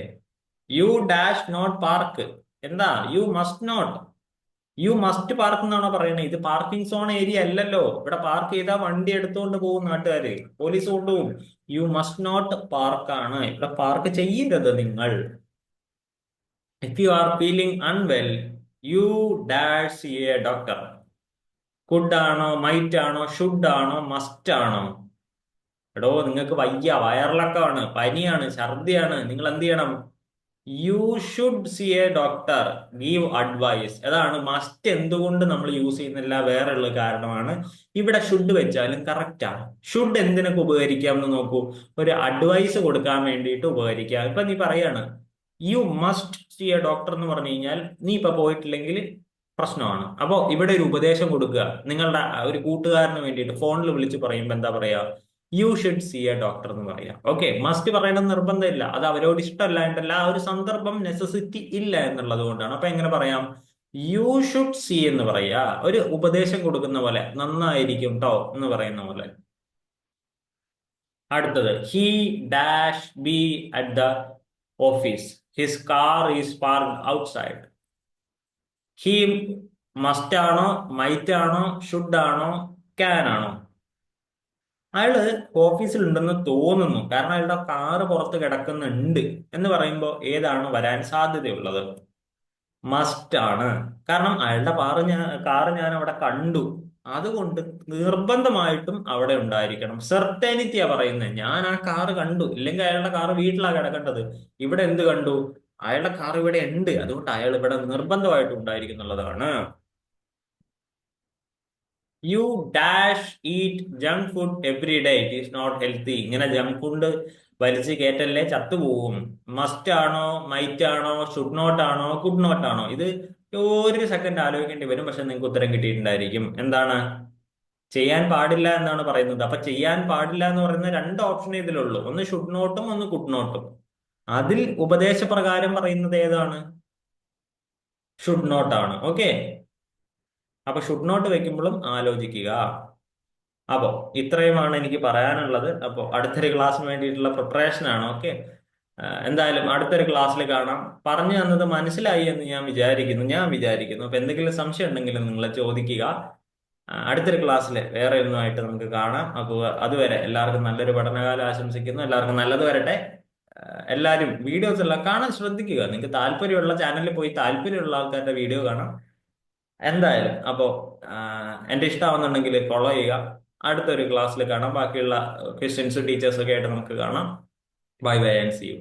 You dash not park. എന്താ? You must not. You must park എന്നാണോ പറയുന്നത്? ഇത് പാർക്കിംഗ് സോൺ ഏരിയ അല്ലല്ലോ. ഇവിടെ പാർക്ക് ചെയ്താൽ വണ്ടി എടുത്തുകൊണ്ട് പോകും നാട്ടുകാര്, പോലീസ് കൊണ്ടുപോകും. യു മസ്റ്റ് നോട്ട് പാർക്ക് ആണ്. ഇവിടെ പാർക്ക് ചെയ്യരുത് നിങ്ങൾ. If you are feeling unwell you dash see a doctor. Could ആണോ, മൈറ്റ് ആണോ, ഷുഡ് ആണോ, മസ്റ്റ് ആണോ? എടോ, നിങ്ങൾക്ക് വയ്യ, വയറിളക്കമാണ്, പനിയാണ്, ഛർദിയാണ്, നിങ്ങൾ എന്ത് ചെയ്യണം? You should see a doctor. Give advice. അതാണ് മസ്റ്റ്. എന്തുകൊണ്ട് നമ്മൾ യൂസ് ചെയ്യുന്നില്ല? വേറെ ഉള്ള കാരണമാണ്. ഇവിടെ ഷുഡ് വെച്ചാലും കറക്റ്റ് ആണ്. ഷുഡ് എന്തിനൊക്കെ ഉപകരിക്കാം എന്ന് നോക്കൂ. ഒരു അഡ്വൈസ് കൊടുക്കാൻ വേണ്ടിയിട്ട് ഉപകരിക്കാം. ഇപ്പൊ നീ പറയാണ് you must C a doctor എന്ന് പറഞ്ഞു കഴിഞ്ഞാൽ നീ ഇപ്പൊ പോയിട്ടില്ലെങ്കിൽ പ്രശ്നമാണ്. അപ്പോ ഇവിടെ ഒരു ഉപദേശം കൊടുക്കുക. നിങ്ങളുടെ ഒരു കൂട്ടുകാരന് വേണ്ടിയിട്ട് ഫോണിൽ വിളിച്ച് പറയുമ്പോൾ എന്താ പറയാ? U should see a doctor എന്ന് പറയാം. ഓക്കെ, മസ്റ്റ് പറയണമെന്ന് നിർബന്ധമില്ല. അത് അവരോട് ഇഷ്ടമല്ലായിട്ടല്ല, ആ ഒരു സന്ദർഭം നെസസിറ്റി ഇല്ല എന്നുള്ളത് കൊണ്ടാണ്. അപ്പൊ എങ്ങനെ പറയാം? യു ഷുഡ് സി എന്ന് പറയാ. ഒരു ഉപദേശം കൊടുക്കുന്ന പോലെ, നന്നായിരിക്കും ട്ടോ എന്ന് പറയുന്ന പോലെ. അടുത്തത്, he dash B at the office, his car is parked outside. He must ആണോ, മൈറ്റ് ആണോ, ഷുഡ് ആണോ, ക്യാൻ ആണോ? അയാള് ഓഫീസിൽ ഉണ്ടെന്ന് തോന്നുന്നു, കാരണം അയാളുടെ കാറ് പുറത്ത് കിടക്കുന്നുണ്ട് എന്ന് പറയുമ്പോൾ ഏതാണ് വരാൻ സാധ്യതയുള്ളത്? മസ്റ്റ് ആണ്. കാരണം അയാളുടെ കാറ് ഞാൻ അവിടെ കണ്ടു, അതുകൊണ്ട് നിർബന്ധമായിട്ടും അവിടെ ഉണ്ടായിരിക്കണം. സെർട്ടനിറ്റിയാ പറയുന്നത്. ഞാൻ ആ കാറ് കണ്ടു, ഇല്ലെങ്കിൽ അയാളുടെ കാറ് വീട്ടിലാ കിടക്കേണ്ടത്. ഇവിടെ എന്ത് കണ്ടു? അയാളുടെ കാർ ഇവിടെ ഉണ്ട്, അതുകൊണ്ട് അയാൾ ഇവിടെ നിർബന്ധമായിട്ടും ഉണ്ടായിരിക്കും എന്നുള്ളതാണ്. You dash eat junk food every day, it is not healthy. ഇങ്ങനെ ജങ്ക് ഫുഡ് വലിച്ച് കയറ്റല്ലേ, ചത്തുപോകും. മസ്റ്റ് ആണോ, മൈറ്റ് ആണോ, ഷുഡ് നോട്ട് ആണോ, കുഡ് നോട്ട് ആണോ? ഇത് ഒരു സെക്കൻഡ് ആലോചിക്കേണ്ടി വരും, പക്ഷെ നിങ്ങൾക്ക് ഉത്തരം കിട്ടിയിട്ടുണ്ടായിരിക്കും. എന്താണ്? ചെയ്യാൻ പാടില്ല എന്നാണ് പറയുന്നത്. അപ്പൊ ചെയ്യാൻ പാടില്ല എന്ന് പറയുന്ന രണ്ട് ഓപ്ഷനേ ഇതിലുള്ളൂ. ഒന്ന് ഷുഡ് നോട്ടും ഒന്ന് കുഡ് നോട്ടും. അതിൽ ഉപദേശപ്രകാരം പറയുന്നത് ഏതാണ്? ഷുഡ് നോട്ട് ആണ്. ഓക്കെ, അപ്പൊ ഷുഡ് നോട്ട് വെക്കുമ്പോഴും ആലോചിക്കുക. അപ്പോ ഇത്രയുമാണ് എനിക്ക് പറയാനുള്ളത്. അപ്പോൾ അടുത്തൊരു ക്ലാസ്സിന് വേണ്ടിയിട്ടുള്ള പ്രിപ്പറേഷൻ ആണ്. ഓക്കെ, എന്തായാലും അടുത്തൊരു ക്ലാസ്സിൽ കാണാം. പറഞ്ഞു തന്നത് മനസ്സിലായി എന്ന് ഞാൻ വിചാരിക്കുന്നു. അപ്പൊ എന്തെങ്കിലും സംശയം ഉണ്ടെങ്കിൽ നിങ്ങൾ ചോദിക്കുക. അടുത്തൊരു ക്ലാസ്സിൽ വേറെ ഒന്നുമായിട്ട് നമുക്ക് കാണാം. അപ്പോൾ അതുവരെ എല്ലാവർക്കും നല്ലൊരു പഠനകാലം ആശംസിക്കുന്നു. എല്ലാവർക്കും നല്ലത് വരട്ടെ. എല്ലാവരും വീഡിയോസ് എല്ലാം കാണാൻ ശ്രദ്ധിക്കുക. നിങ്ങൾക്ക് താല്പര്യമുള്ള ചാനലിൽ പോയി താല്പര്യമുള്ള ആൾക്കാരുടെ വീഡിയോ കാണാം. എന്തായാലും അപ്പോ എന്റെ ഇഷ്ടമാവുന്നുണ്ടെങ്കിൽ ഫോളോ ചെയ്യുക. അടുത്തൊരു ക്ലാസ്സിൽ കാണാം. ബാക്കിയുള്ള ക്വസ്റ്റ്യൻസ് ടീച്ചേഴ്സ് ഒക്കെ ആയിട്ട് നമുക്ക് കാണാം. Bye bye and see U.